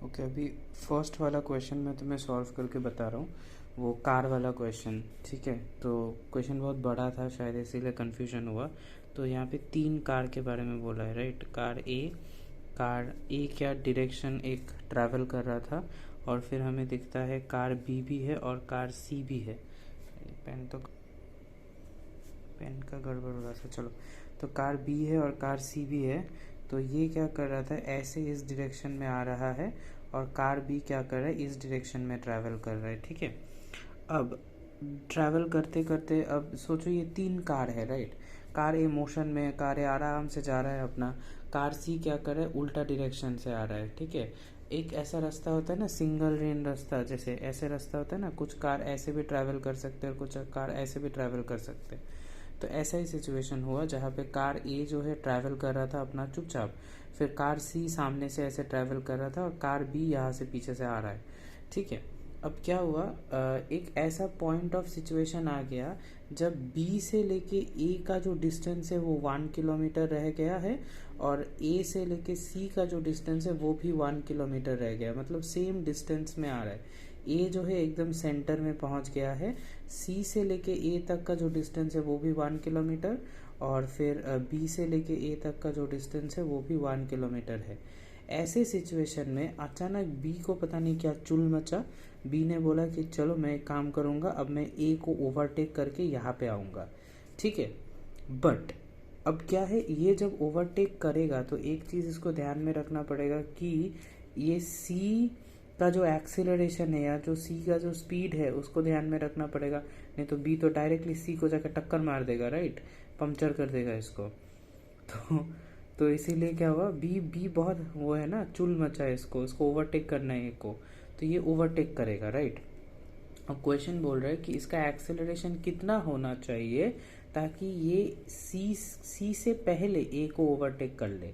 Okay, अभी first वाला question मैं तुम्हें सॉल्व करके बता रहा हूँ, वो कार वाला क्वेश्चन। ठीक है, तो क्वेश्चन बहुत बड़ा था, शायद इसीलिए कन्फ्यूजन हुआ। तो यहाँ पे 3 कार के बारे में बोला है, राइट। कार ए क्या डायरेक्शन एक ट्रैवल कर रहा था, और फिर हमें दिखता है कार बी भी है और कार सी भी है। पेन का गड़बड़ हो रहा था, चलो। तो कार बी है और कार सी भी है। तो ये क्या कर रहा था, ऐसे इस डायरेक्शन में आ रहा है, और कार बी क्या कर रहा है, इस डायरेक्शन में ट्रैवल कर रहा है। ठीक है, अब ट्रैवल करते करते अब सोचो ये 3 कार है, राइट। कार ए मोशन में है, कार ए आराम से जा रहा है अपना, कार सी क्या कर रहा है, उल्टा डायरेक्शन से आ रहा है। ठीक है, एक ऐसा रास्ता होता है ना, सिंगल रेन रास्ता, जैसे ऐसे रास्ता होता है ना, कुछ कार ऐसे भी ट्रैवल कर सकते हैं और कुछ कार ऐसे भी ट्रैवल कर सकते हैं। तो ऐसा ही सिचुएशन हुआ जहाँ पे कार ए जो है ट्रैवल कर रहा था अपना चुपचाप, फिर कार सी सामने से ऐसे ट्रैवल कर रहा था और कार बी यहाँ से पीछे से आ रहा है। ठीक है, अब क्या हुआ, एक ऐसा पॉइंट ऑफ सिचुएशन आ गया जब बी से लेके ए का जो डिस्टेंस है वो 1 किलोमीटर रह गया है, और ए से लेके सी का जो डिस्टेंस है वो भी 1 किलोमीटर रह गया, मतलब सेम डिस्टेंस में आ रहा है। ए जो है एकदम सेंटर में पहुंच गया है, सी से लेके ए तक का जो डिस्टेंस है वो भी 1 किलोमीटर, और फिर बी से लेके ए तक का जो डिस्टेंस है वो भी 1 किलोमीटर है। ऐसे सिचुएशन में अचानक बी को पता नहीं क्या चुल मचा। बी ने बोला कि चलो मैं एक काम करूँगा, अब मैं ए को ओवरटेक करके यहाँ पे आऊँगा। ठीक है, बट अब क्या है, ये जब ओवरटेक करेगा तो एक चीज़ इसको ध्यान में रखना पड़ेगा कि ये सी का जो एक्सीलरेशन है या जो सी का जो स्पीड है उसको ध्यान में रखना पड़ेगा, नहीं तो बी तो डायरेक्टली सी को जाकर टक्कर मार देगा, राइट, पंक्चर कर देगा इसको। तो तो इसीलिए क्या हुआ, बी बी बहुत वो है ना, चुल मचा है इसको ओवरटेक करना है को, तो ये ओवरटेक करेगा, राइट। अब क्वेश्चन बोल रहा है कि इसका एक्सेलरेशन कितना होना चाहिए ताकि ये सी से पहले ए को ओवरटेक कर ले।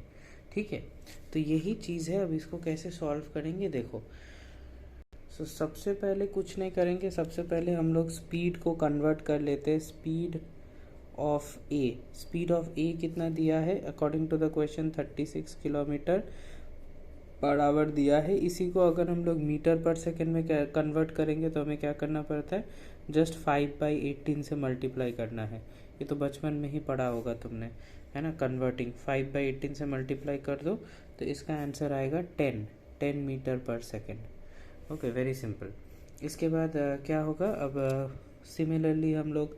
ठीक है, तो यही चीज़ है। अब इसको कैसे सॉल्व करेंगे, देखो। सबसे पहले कुछ नहीं करेंगे, सबसे पहले हम लोग स्पीड को कन्वर्ट कर लेते हैं। स्पीड ऑफ ए कितना दिया है according to the question, 36 kilometre per hour दिया है। इसी को अगर हम लोग मीटर पर सेकेंड में कन्वर्ट करेंगे तो हमें क्या करना पड़ता है, जस्ट 5/18 से मल्टीप्लाई करना है। ये तो बचपन में ही पढ़ा होगा तुमने, है ना। कन्वर्टिंग 5/18 से मल्टीप्लाई कर दो तो इसका आंसर आएगा 10 metre per second. Okay, very simple. इसके बाद क्या होगा, अब सिमिलरली हम लोग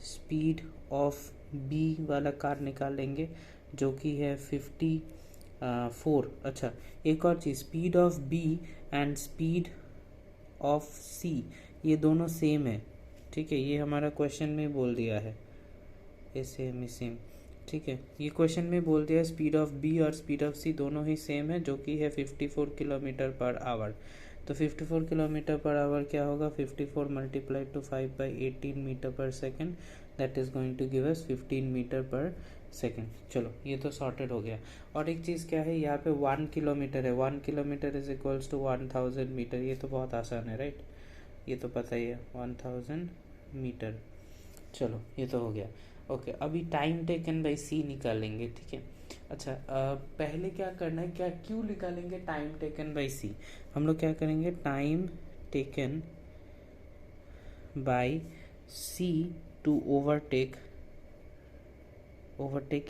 स्पीड ऑफ बी वाला कार निकालेंगे जो कि है 54। अच्छा, एक और चीज़, speed of B and speed of C ये दोनों सेम है। ठीक है, ये हमारा क्वेश्चन में बोल दिया है, ये सेम ही सेम। ठीक है, ये क्वेश्चन में बोल दिया है स्पीड ऑफ बी और स्पीड ऑफ सी दोनों ही सेम है, जो कि है 54 किलोमीटर पर आवर। तो 54 किलोमीटर पर आवर क्या होगा, 54 multiply to 5/18 metre per second, that is going to give us 15 metre per second. चलो, ये तो सॉर्टेड हो गया। और एक चीज़ क्या है, यहाँ पे 1 किलोमीटर है, 1 kilometre is equals to 1000 metre. ये तो बहुत आसान है, राइट, ये तो पता ही है, 1000 मीटर। चलो, ये तो हो गया। ओके, अभी टाइम टेकन बाई सी निकालेंगे। ठीक है, अच्छा, पहले क्या करना है, क्या क्यों निकालेंगे टाइम टेकन बाई सी। हम लोग क्या करेंगे, time taken by C to overtake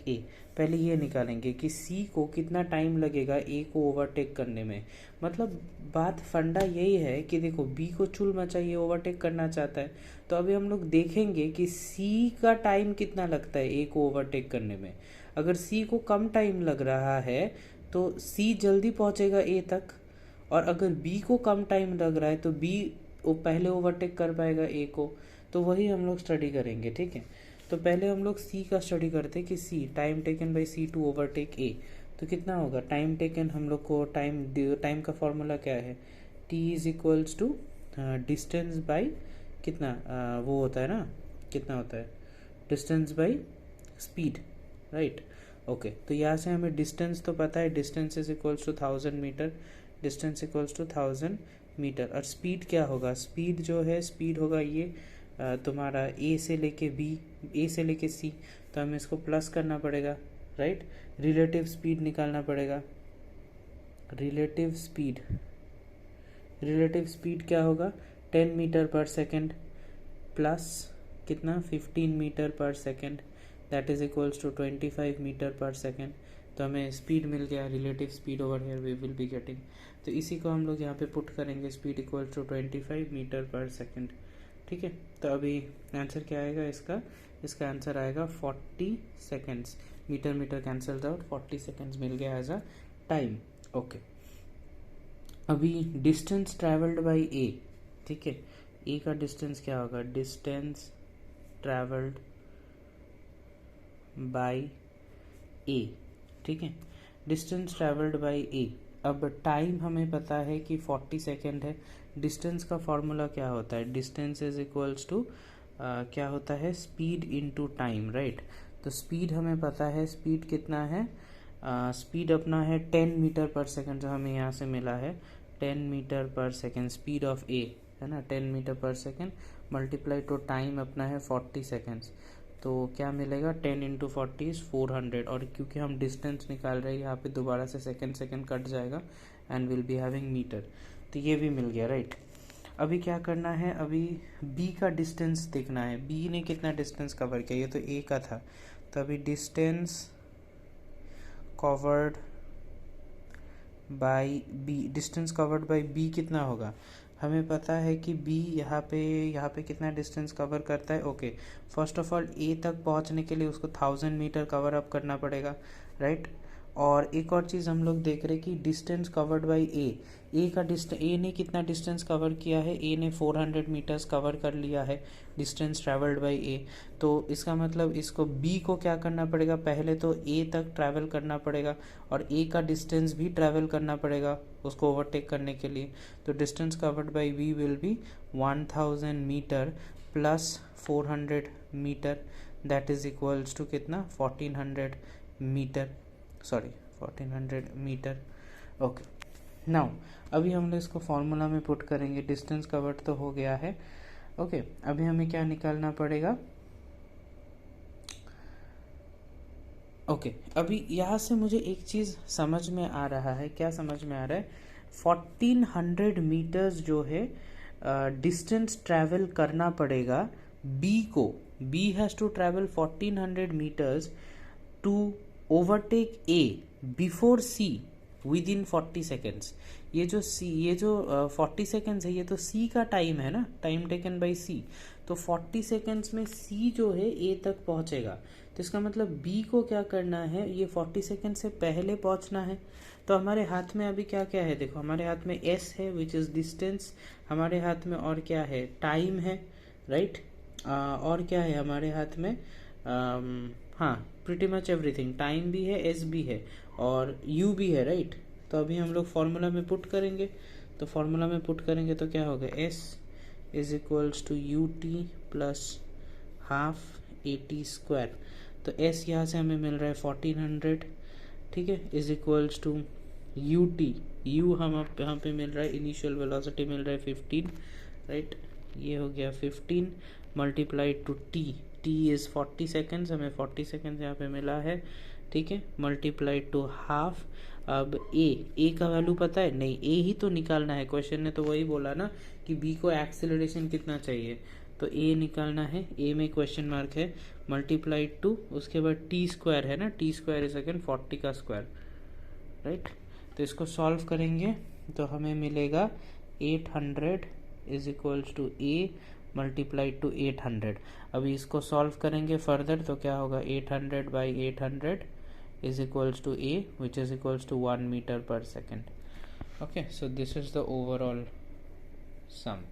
A. पहले ये निकालेंगे कि सी को कितना टाइम लगेगा ए को ओवरटेक करने में। मतलब बात फंडा यही है कि देखो, बी को चुल मचा, ये ओवरटेक करना चाहता है, तो अभी हम लोग देखेंगे कि सी का टाइम कितना लगता है ए को ओवरटेक करने में। अगर सी को कम टाइम लग रहा है तो सी जल्दी पहुंचेगा ए तक, और अगर बी को कम टाइम लग रहा है तो बी वो पहले ओवरटेक कर पाएगा ए को। तो वही हम लोग स्टडी करेंगे। ठीक है, तो पहले हम लोग सी का स्टडी करते हैं कि C time taken by C to overtake A. तो कितना होगा टाइम टेकन, हम लोग को टाइम का फॉर्मूला क्या है, t is equals to distance by कितना, वो होता है ना, कितना होता है, distance by speed, right. Okay, तो यहाँ से हमें डिस्टेंस तो पता है, distance is equals to 1000 metre, distance equals to 1000 metre. और स्पीड क्या होगा, स्पीड जो है, स्पीड होगा ये तुम्हारा ए से लेके बी, ए से लेके सी, तो हमें इसको प्लस करना पड़ेगा, राइट। रिलेटिव स्पीड निकालना पड़ेगा, रिलेटिव स्पीड रिलेटिव स्पीड क्या होगा 10 मीटर पर सेकेंड प्लस कितना 15 metre per second, that is equals to 25 metre per second. तो हमें स्पीड मिल गया, relative speed over here we will be getting. तो इसी को हम लोग यहाँ पे पुट करेंगे, speed equals to 25 metre per second. ठीक है, तो अभी आंसर क्या आएगा इसका, इसका आंसर आएगा 40 seconds. Metre metre cancels out, 40 seconds मिल गया एज अ टाइम। ओके, अभी डिस्टेंस ट्रैवल्ड बाई ए, ठीक है, ए का डिस्टेंस क्या होगा, डिस्टेंस ट्रैवल्ड बाई ए, ठीक है, डिस्टेंस ट्रैवल्ड बाई ए। अब टाइम हमें पता है कि 40 सेकेंड है। डिस्टेंस का फॉर्मूला क्या होता है, डिस्टेंस इज इक्वल्स टू क्या होता है, स्पीड इनटू टाइम, राइट। तो स्पीड हमें पता है, स्पीड कितना है, स्पीड अपना है 10 मीटर पर सेकेंड, जो हमें यहाँ से मिला है 10 metre per second, speed of ए है ना 10 metre per second, multiply two time अपना है 40 सेकेंड्स। तो क्या मिलेगा 10 इंटू 40 इज 400, और क्योंकि हम डिस्टेंस निकाल रहे हैं यहाँ पे दोबारा से सेकेंड कट जाएगा and will be having metre. तो ये भी मिल गया, राइट। अभी क्या करना है, अभी बी का डिस्टेंस देखना है, बी ने कितना डिस्टेंस कवर किया, ये तो ए का था। तो अभी distance covered by B, distance covered by B कितना होगा, हमें पता है कि बी यहाँ पे कितना डिस्टेंस कवर करता है। ओके, फर्स्ट ऑफ ऑल ए तक पहुँचने के लिए उसको 1000 मीटर कवर अप करना पड़ेगा, राइट। और एक और चीज़ हम लोग देख रहे हैं कि डिस्टेंस कवर्ड बाय ए का ए ने कितना डिस्टेंस कवर किया है, ए ने 400 मीटर्स कवर कर लिया है डिस्टेंस ट्रैवल्ड बाय ए। तो इसका मतलब इसको बी को क्या करना पड़ेगा, पहले तो ए तक ट्रैवल करना पड़ेगा और ए का डिस्टेंस भी ट्रैवल करना पड़ेगा उसको ओवरटेक करने के लिए। तो distance covered by B will be 1000 metre plus 400 metre, that is equals to कितना 1400 metre, sorry 1400 metre. Okay, now अभी हम लोग इसको फॉर्मूला में पुट करेंगे, डिस्टेंस कवर्ड तो हो गया है। ओके, अभी हमें क्या निकालना पड़ेगा, ओके, अभी यहाँ से मुझे एक चीज़ समझ में आ रहा है, क्या समझ में आ रहा है, 1400 मीटर्स जो है डिस्टेंस ट्रैवल करना पड़ेगा बी को, B has to travel 1400 metres to overtake A before C within 40 seconds. ये जो 40 सेकेंड्स है, ये तो सी का टाइम है ना, टाइम टेकन बाय सी। तो 40 सेकेंड्स में सी जो है ए तक पहुंचेगा, तो इसका मतलब बी को क्या करना है, ये 40 सेकेंड से पहले पहुंचना है। तो हमारे हाथ में अभी क्या क्या है, देखो हमारे हाथ में एस है विच इज़ डिस्टेंस, हमारे हाथ में और क्या है, टाइम है, राइट। और क्या है हमारे हाथ में, हाँ प्रिटी मच एवरीथिंग, टाइम भी है, एस भी है और यू भी है, राइट। तो अभी हम लोग फॉर्मूला में पुट करेंगे, तो फॉर्मूला में पुट करेंगे तो क्या होगा, s is equals to u t plus half a t square. तो एस यहाँ से हमें मिल रहा है 1400, ठीक है, is equals to u t, u हम यहाँ पे मिल रहा है, इनिशियल वेलोसिटी मिल रहा है 15, राइट, ये हो गया 15 multiplied to t, t is 40 seconds, हमें 40 सेकेंड्स यहाँ पे मिला है, ठीक है, मल्टीप्लाइड टू हाफ। अब ए का वैल्यू पता है, नहीं ए ही तो निकालना है, क्वेश्चन ने तो वही बोला ना कि बी को एक्सेलरेशन कितना चाहिए, तो ए निकालना है, ए में क्वेश्चन मार्क है, मल्टीप्लाइड टू, उसके बाद टी स्क्वायर है ना, टी स्क्वायर इज अगेन 40 का स्क्वायर, राइट। तो इसको सॉल्व करेंगे तो हमें मिलेगा 800 is equals to a multiplied to 800। अभी इसको सॉल्व करेंगे फर्दर तो क्या होगा, 800 by 800 is equals to a which is equals to 1 meter per second. Okay, so this is the overall sum.